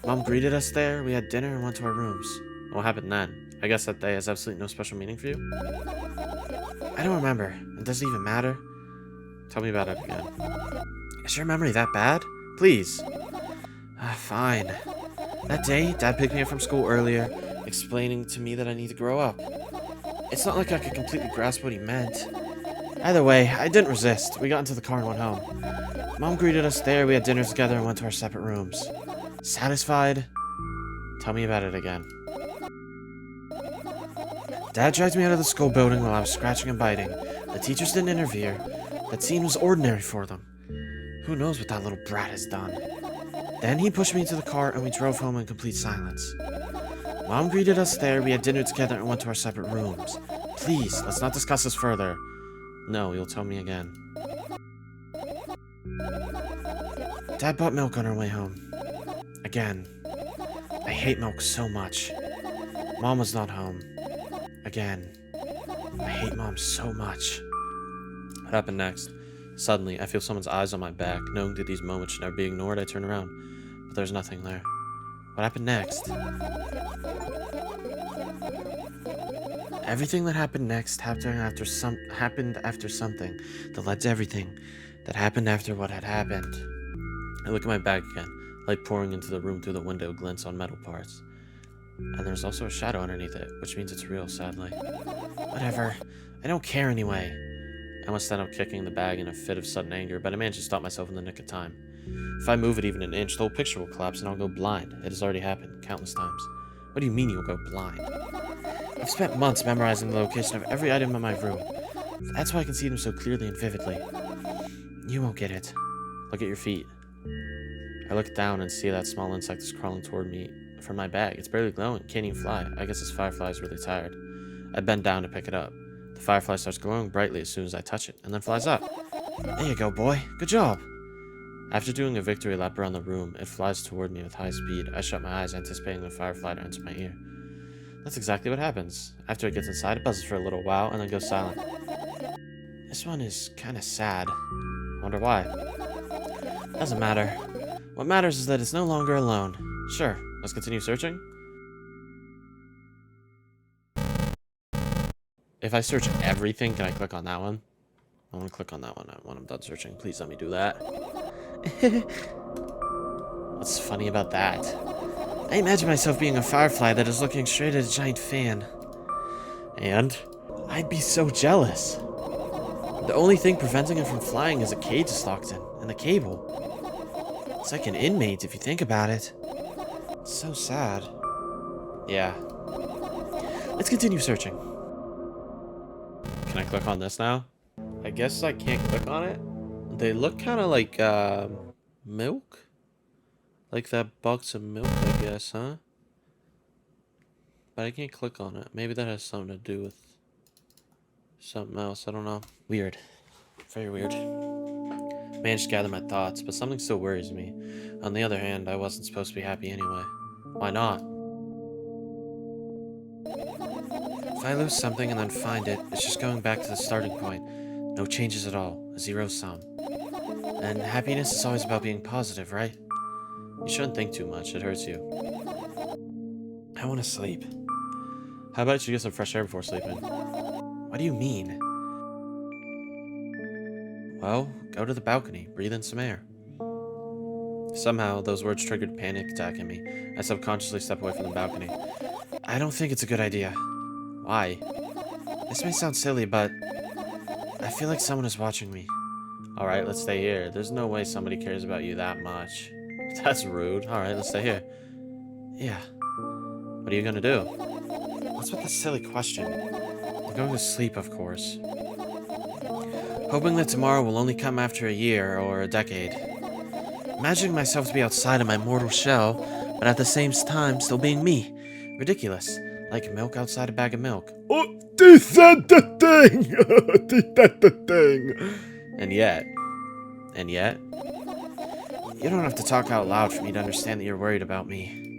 Mom greeted us there, we had dinner and went to our rooms. What happened then? I guess that day has absolutely no special meaning for you? I don't remember. And does it even matter? Tell me about it again. Is your memory that bad? Please. Fine. That day, Dad picked me up from school earlier, explaining to me that I need to grow up. It's not like I could completely grasp what he meant. Either way, I didn't resist. We got into the car and went home. Mom greeted us there, we had dinner together and went to our separate rooms. Satisfied? Tell me about it again. Dad dragged me out of the school building while I was scratching and biting. The teachers didn't interfere. That scene was ordinary for them. Who knows what that little brat has done? Then he pushed me into the car and we drove home in complete silence. Mom greeted us there, we had dinner together and went to our separate rooms. Please, let's not discuss this further. No, you'll tell me again. Dad bought milk on our way home. Again. I hate milk so much. Mom was not home. Again. I hate Mom so much. What happened next? Suddenly, I feel someone's eyes on my back. Knowing that these moments should never be ignored, I turn around. But there's nothing there. What happened next? Everything that happened next happened after something that led to everything that happened after what had happened. I look at my bag again. Light pouring into the room through the window glints on metal parts. And there's also a shadow underneath it, which means it's real, sadly. Whatever. I don't care anyway. I must end up kicking the bag in a fit of sudden anger, but I managed to stop myself in the nick of time. If I move it even an inch, the whole picture will collapse and I'll go blind. It has already happened, countless times. What do you mean you'll go blind? I've spent months memorizing the location of every item in my room. That's why I can see them so clearly and vividly. You won't get it. Look at your feet. I look down and see that small insect is crawling toward me from my bag. It's barely glowing, can't even fly. I guess this firefly is really tired. I bend down to pick it up. The firefly starts glowing brightly as soon as I touch it, and then flies up. There you go, boy. Good job. After doing a victory lap around the room, it flies toward me with high speed. I shut my eyes, anticipating the firefly to enter my ear. That's exactly what happens. After it gets inside, it buzzes for a little while, and then goes silent. This one is kinda sad. I wonder why. Doesn't matter. What matters is that it's no longer alone. Sure, let's continue searching. If I search everything, can I click on that one? I want to click on that one when I'm done searching. Please let me do that. What's funny about that? I imagine myself being a firefly that is looking straight at a giant fan. And I'd be so jealous. The only thing preventing it from flying is a cage it's locked in, and the cable. It's like an inmate if you think about it. It's so sad. Yeah. Let's continue searching. Can I click on this now? I guess I can't click on it. They look kind of like, milk? Like that box of milk, I guess, huh? But I can't click on it. Maybe that has something to do with something else. I don't know. Weird. Very weird. Managed to gather my thoughts, but something still worries me. On the other hand, I wasn't supposed to be happy anyway. Why not? If I lose something and then find it, it's just going back to the starting point. No changes at all. A zero sum. And happiness is always about being positive, right? You shouldn't think too much. It hurts you. I want to sleep. How about you get some fresh air before sleeping? What do you mean? Well, go to the balcony. Breathe in some air. Somehow, those words triggered a panic attack in me. I subconsciously stepped away from the balcony. I don't think it's a good idea. Why? This may sound silly, but I feel like someone is watching me. Alright, let's stay here. There's no way somebody cares about you that much. That's rude. Alright, let's stay here. Yeah. What are you gonna do? What's with the silly question? I'm going to sleep, of course. Hoping that tomorrow will only come after a year or a decade. Imagining myself to be outside of my mortal shell, but at the same time still being me. Ridiculous. Like milk outside a bag of milk. Oh, this is the thing! This is the thing! And yet, you don't have to talk out loud for me to understand that you're worried about me.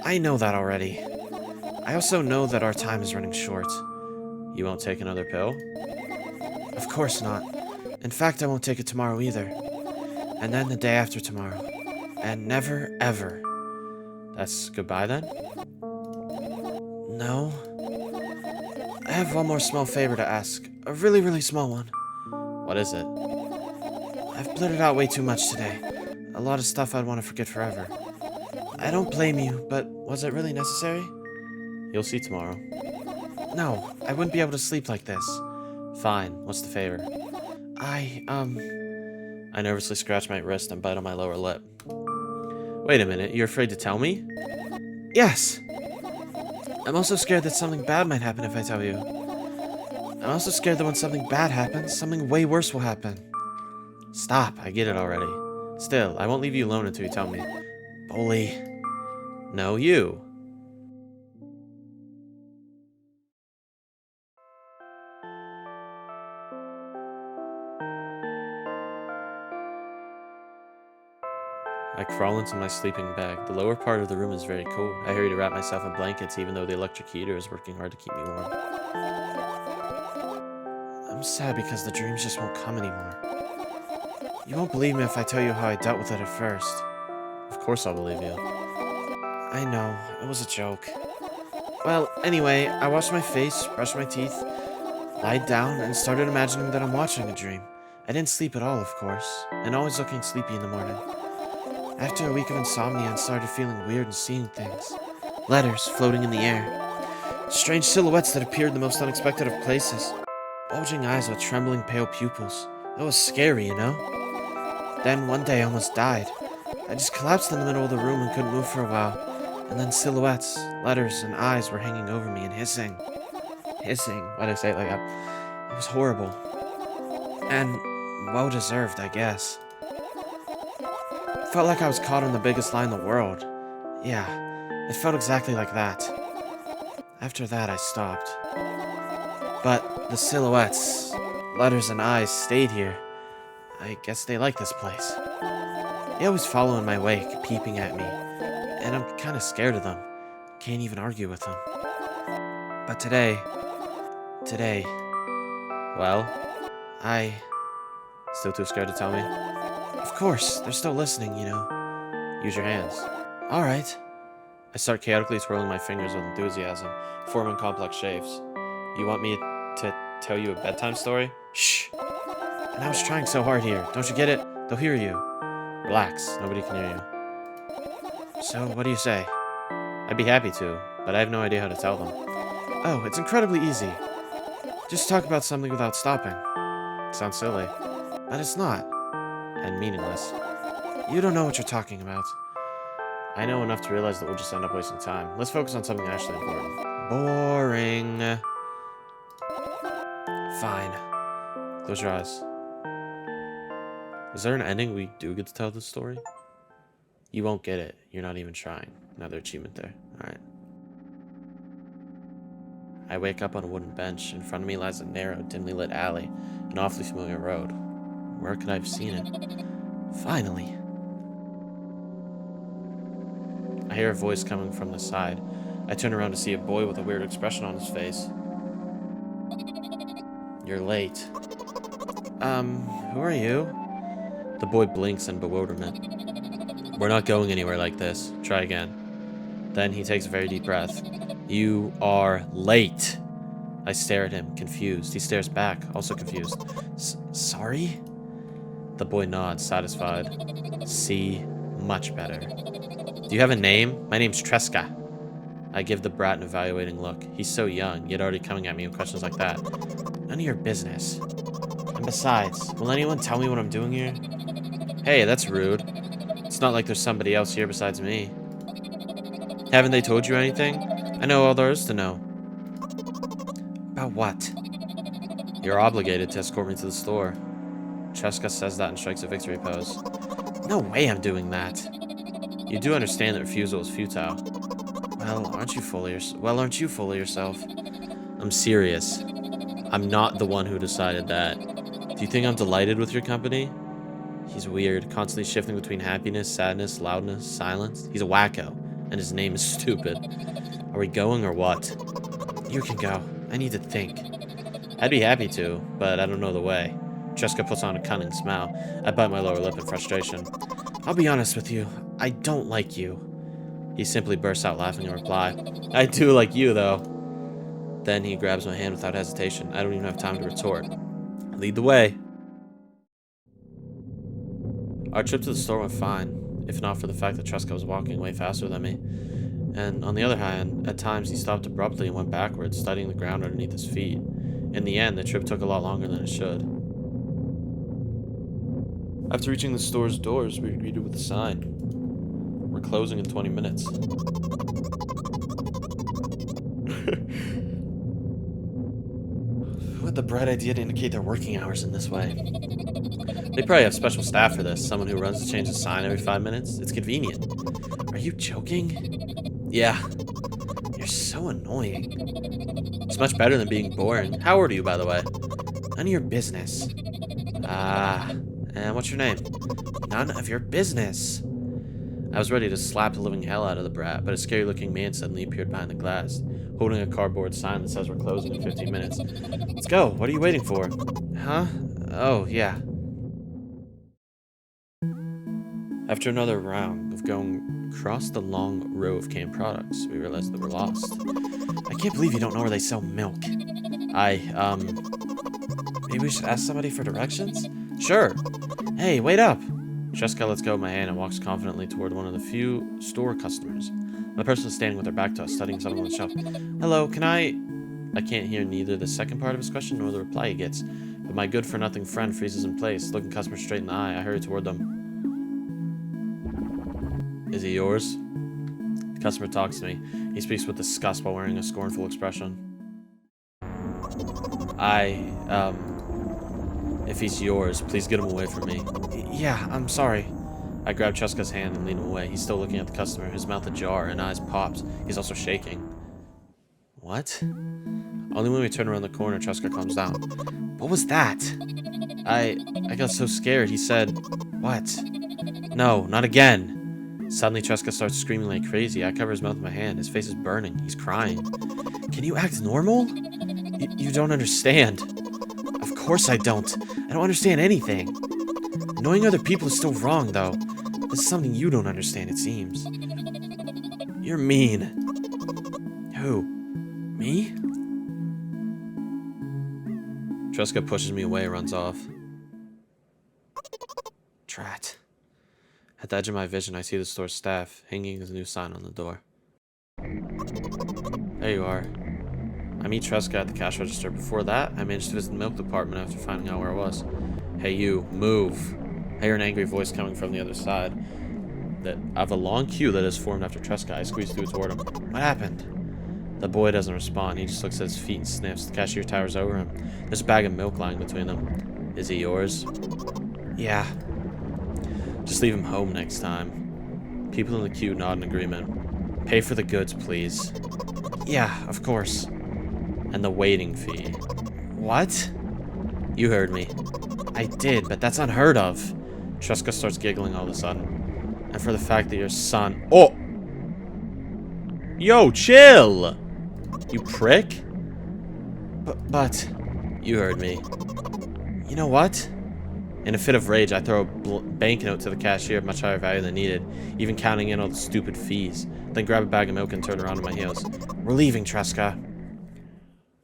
I know that already. I also know that our time is running short. You won't take another pill? Of course not. In fact, I won't take it tomorrow either. And then the day after tomorrow. And never, ever. That's goodbye then? No. I have one more small favor to ask. A really, really small one. What is it? I've blurted out way too much today. A lot of stuff I'd want to forget forever. I don't blame you, but was it really necessary? You'll see tomorrow. No, I wouldn't be able to sleep like this. Fine, what's the favor? I nervously scratch my wrist and bite on my lower lip. Wait a minute, you're afraid to tell me? Yes! I'm also scared that something bad might happen if I tell you. I'm also scared that when something bad happens, something way worse will happen. Stop, I get it already. Still, I won't leave you alone until you tell me. Bully. No, you. I crawl into my sleeping bag. The lower part of the room is very cold. I hurry to wrap myself in blankets even though the electric heater is working hard to keep me warm. I'm sad because the dreams just won't come anymore. You won't believe me if I tell you how I dealt with it at first. Of course I'll believe you. I know, it was a joke. Well, anyway, I washed my face, brushed my teeth, lied down, and started imagining that I'm watching a dream. I didn't sleep at all, of course, and always looking sleepy in the morning. After a week of insomnia, I started feeling weird and seeing things. Letters floating in the air. Strange silhouettes that appeared in the most unexpected of places. Bulging eyes with trembling pale pupils. It was scary, you know? Then one day I almost died. I just collapsed in the middle of the room and couldn't move for a while. And then silhouettes, letters, and eyes were hanging over me and hissing. Hissing? Why'd I say it like that? It was horrible. And well-deserved, I guess. Felt like I was caught in the biggest lie in the world. Yeah, it felt exactly like that. After that, I stopped. But the silhouettes, letters, and eyes stayed here. I guess they like this place. They always follow in my wake, peeping at me. And I'm kinda scared of them. Can't even argue with them. But today... Well, Still too scared to tell me? Of course, they're still listening, you know. Use your hands. Alright. I start chaotically twirling my fingers with enthusiasm, forming complex shapes. You want me to tell you a bedtime story? Shh! And I was trying so hard here. Don't you get it? They'll hear you. Relax. Nobody can hear you. So, what do you say? I'd be happy to, but I have no idea how to tell them. Oh, it's incredibly easy. Just talk about something without stopping. Sounds silly, but it's not. And meaningless. You don't know what you're talking about. I know enough to realize that we'll just end up wasting time. Let's focus on something actually important. Boring. Fine. Close your eyes. Is there an ending we do get to tell this story? You won't get it. You're not even trying. Another achievement there. Alright. I wake up on a wooden bench. In front of me lies a narrow, dimly lit alley, an awfully familiar road. Where could I have seen it? Finally. I hear a voice coming from the side. I turn around to see a boy with a weird expression on his face. You're late. Who are you? The boy blinks in bewilderment. We're not going anywhere like this. Try again. Then he takes a very deep breath. You are late. I stare at him, confused. He stares back, also confused. Sorry? The boy nods, satisfied. See, much better. Do you have a name? My name's Tresca. I give the brat an evaluating look. He's so young, yet already coming at me with questions like that. None of your business. And besides, will anyone tell me what I'm doing here? Hey, that's rude. It's not like there's somebody else here besides me. Haven't they told you anything? I know all there is to know. About what? You're obligated to escort me to the store. Tresca says that and strikes a victory pose. No way I'm doing that. You do understand that refusal is futile. Well, aren't you full of yourself? I'm serious. I'm not the one who decided that. Do you think I'm delighted with your company? He's weird, constantly shifting between happiness, sadness, loudness, silence. He's a wacko, and his name is stupid. Are we going or what? You can go. I need to think. I'd be happy to, but I don't know the way. Tresca puts on a cunning smile. I bite my lower lip in frustration. I'll be honest with you. I don't like you. He simply bursts out laughing in reply. I do like you, though. Then he grabs my hand without hesitation. I don't even have time to retort. Lead the way. Our trip to the store went fine, if not for the fact that Tresca was walking way faster than me. And on the other hand, at times he stopped abruptly and went backwards, studying the ground underneath his feet. In the end, the trip took a lot longer than it should. After reaching the store's doors, we were greeted with a sign. We're closing in 20 minutes. Who had the bright idea to indicate their working hours in this way? They probably have special staff for this, someone who runs to change the sign every 5 minutes. It's convenient. Are you joking? Yeah. You're so annoying. It's much better than being boring. How old are you, by the way? None of your business. And what's your name? None of your business. I was ready to slap the living hell out of the brat, but a scary-looking man suddenly appeared behind the glass, holding a cardboard sign that says we're closing in 15 minutes. Let's go. What are you waiting for? Huh? Oh, yeah. After another round of going across the long row of canned products, we realized that we're lost. I can't believe you don't know where they sell milk. Maybe we should ask somebody for directions? Sure. Hey, wait up. Tresca lets go of my hand and walks confidently toward one of the few store customers. The person is standing with their back to us, studying something on the shelf. Hello, can I can't hear neither the second part of his question nor the reply he gets, but my good-for-nothing friend freezes in place, looking customer straight in the eye. I hurry toward them. Is he yours? The customer talks to me. He speaks with disgust while wearing a scornful expression. If he's yours, please get him away from me. Yeah, I'm sorry. I grab Tresca's hand and lead him away. He's still looking at the customer, his mouth ajar and eyes popped. He's also shaking. What? Only when we turn around the corner, Tresca calms down. What was that? I got so scared. He said, what? No, not again. Suddenly, Tresca starts screaming like crazy. I cover his mouth with my hand. His face is burning. He's crying. Can you act normal? You don't understand. Of course I don't. I don't understand anything. Knowing other people is still wrong, though. This is something you don't understand, it seems. You're mean. Who? Me? Tresca pushes me away and runs off. Drat. At the edge of my vision, I see the store's staff hanging his new sign on the door. There you are. I meet Tresca at the cash register. Before that, I managed to visit the milk department after finding out where I was. Hey, you, move. I hear an angry voice coming from the other side. I have a long queue that has formed after Tresca. I squeeze through toward him. What happened? The boy doesn't respond. He just looks at his feet and sniffs. The cashier towers over him. There's a bag of milk lying between them. Is he yours? Yeah. Just leave him home next time. People in the queue nod in agreement. Pay for the goods, please. Yeah, of course. And the waiting fee. What? You heard me. I did, but that's unheard of. Tresca starts giggling all of a sudden. And for the fact that your son... Oh! Yo, chill! You prick? But... You heard me. You know what? In a fit of rage, I throw a banknote to the cashier of much higher value than needed, even counting in all the stupid fees. Then grab a bag of milk and turn around on my heels. We're leaving, Tresca.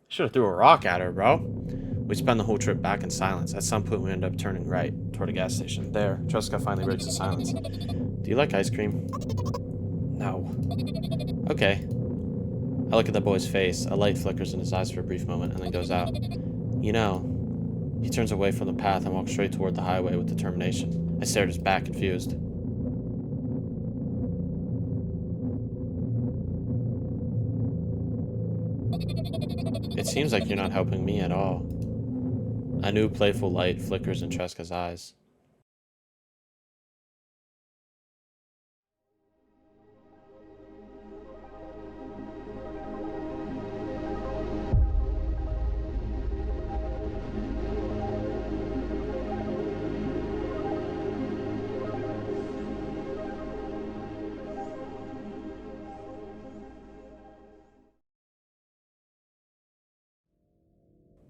Should have threw a rock at her, bro. We spend the whole trip back in silence. At some point, we end up turning right toward a gas station. There, Tresca finally breaks the silence. Do you like ice cream? No. Okay. I look at the boy's face. A light flickers in his eyes for a brief moment and then goes out. You know... He turns away from the path and walks straight toward the highway with determination. I stare at his back, confused. It seems like you're not helping me at all. A new playful light flickers in Tresca's eyes.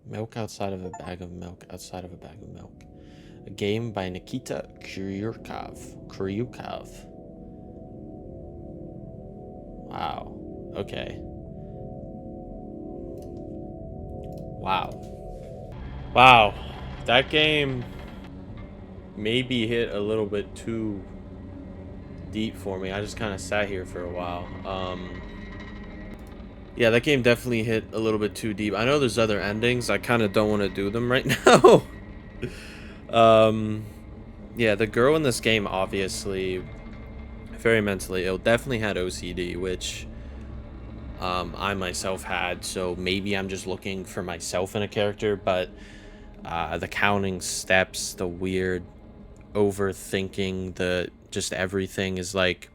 Milk outside of a bag of milk outside of a bag of milk. A game by Nikita Kryukov. Wow. Okay. Wow. That game maybe hit a little bit too deep for me. I just kind of sat here for a while. Yeah, that game definitely hit a little bit too deep. I know there's other endings. I kind of don't want to do them right now. Yeah, the girl in this game, obviously, very mentally ill. Definitely had OCD, which I myself had. So maybe I'm just looking for myself in a character. But the counting steps, the weird overthinking, the just everything is like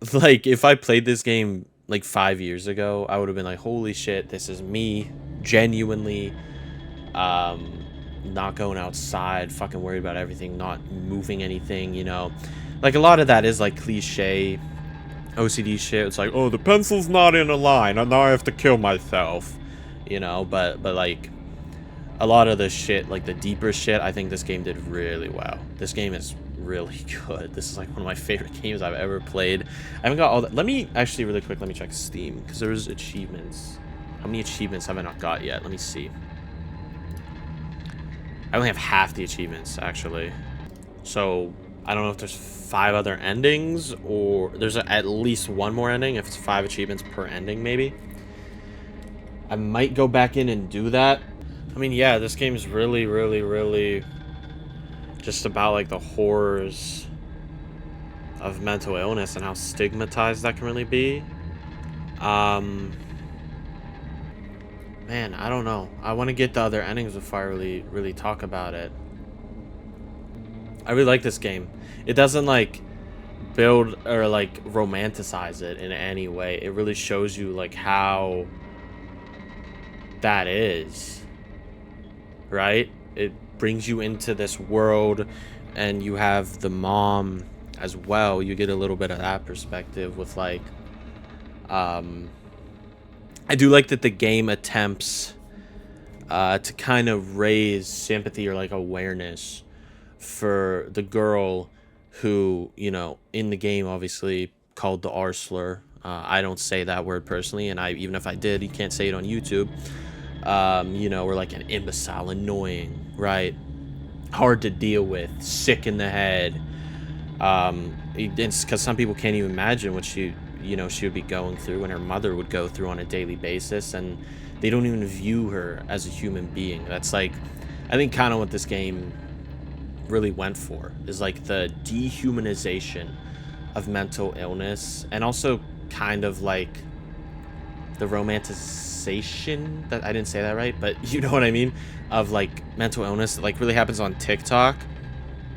if I played this game like 5 years ago, I would have been like, holy shit, this is me genuinely not going outside, fucking worried about everything, not moving anything, you know. Like a lot of that is like cliche OCD shit. It's like, oh, the pencil's not in a line and now I have to kill myself, you know. But like a lot of the shit, like the deeper shit, I think this game did really well. This game is really good. This is like one of my favorite games I've ever played. I haven't got all that. Let me actually really quick, let me check Steam, because there's achievements. How many achievements have I not got yet? Let me see. I only have half the achievements, actually. So I don't know if there's 5 other endings, or there's at least one more ending, if it's 5 achievements per ending, maybe. I might go back in and do that. I mean, yeah, this game is really, really, really just about like the horrors of mental illness and how stigmatized that can really be. Man, I don't know. I want to get the other endings before I really talk about it. I really like this game. It doesn't like build or like romanticize it in any way. It really shows you like how that is, right? It brings you into this world, and you have the mom as well. You get a little bit of that perspective with like I do like that the game attempts to kind of raise sympathy or like awareness for the girl who, you know, in the game obviously called the R slur. I don't say that word personally, and even if I did, you can't say it on YouTube. You know, we're like an imbecile, annoying, right? hard to deal with, sick in the head. It's because some people can't even imagine what she would be going through and her mother would go through on a daily basis, and they don't even view her as a human being. That's like, I think, kind of what this game really went for, is like the dehumanization of mental illness, and also kind of like the romanticization, that I didn't say that right, but you know what I mean, of like mental illness that like really happens on TikTok.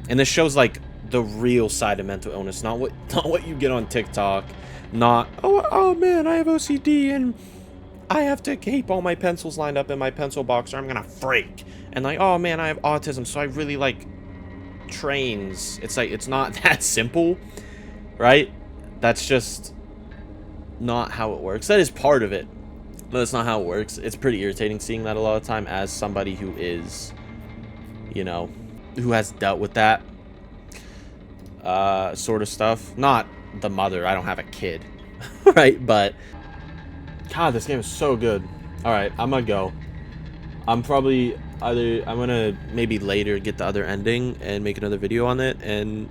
And this shows like the real side of mental illness, not what you get on TikTok. Not, oh man, I have OCD and I have to keep all my pencils lined up in my pencil box or I'm gonna freak. And like, oh man, I have autism, so I really like trains. It's like, it's not that simple, right? That's just not how it works. That is part of it, but that's not how it works. It's pretty irritating seeing that a lot of time as somebody who is, who has dealt with that sort of stuff. Not the mother, I don't have a kid, right? But God, this game is so good. All right, I'm gonna go. I'm gonna maybe later get the other ending and make another video on it, and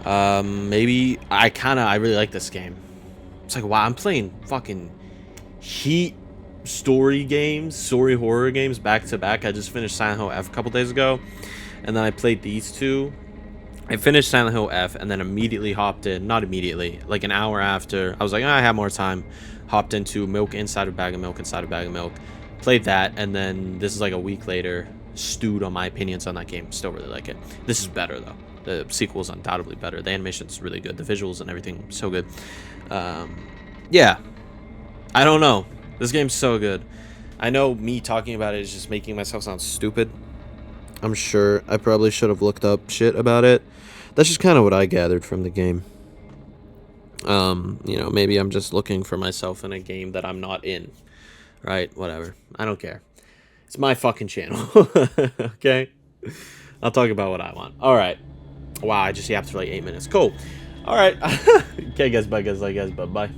maybe I really like this game. It's like, wow, I'm playing fucking Heat story horror games back to back. I just finished Silent Hill F a couple days ago, and then I played these two. I finished Silent Hill F and then immediately hopped in, not immediately, like an hour after. I was like, I have more time. Hopped into Milk Inside a Bag of Milk, Inside a Bag of Milk. Played that, and then this is like a week later, stewed on my opinions on that game. Still really like it. This is better, though. The sequel is undoubtedly better. The animation's really good. The visuals and everything, so good. Yeah. I don't know. This game's so good. I know me talking about it is just making myself sound stupid. I'm sure I probably should have looked up shit about it. That's just kind of what I gathered from the game. Maybe I'm just looking for myself in a game that I'm not in. Right? Whatever. I don't care. It's my fucking channel. Okay? I'll talk about what I want. Alright. Wow, I just yapped for like 8 minutes. Cool. Alright. Okay, guys, bye, guys. Bye.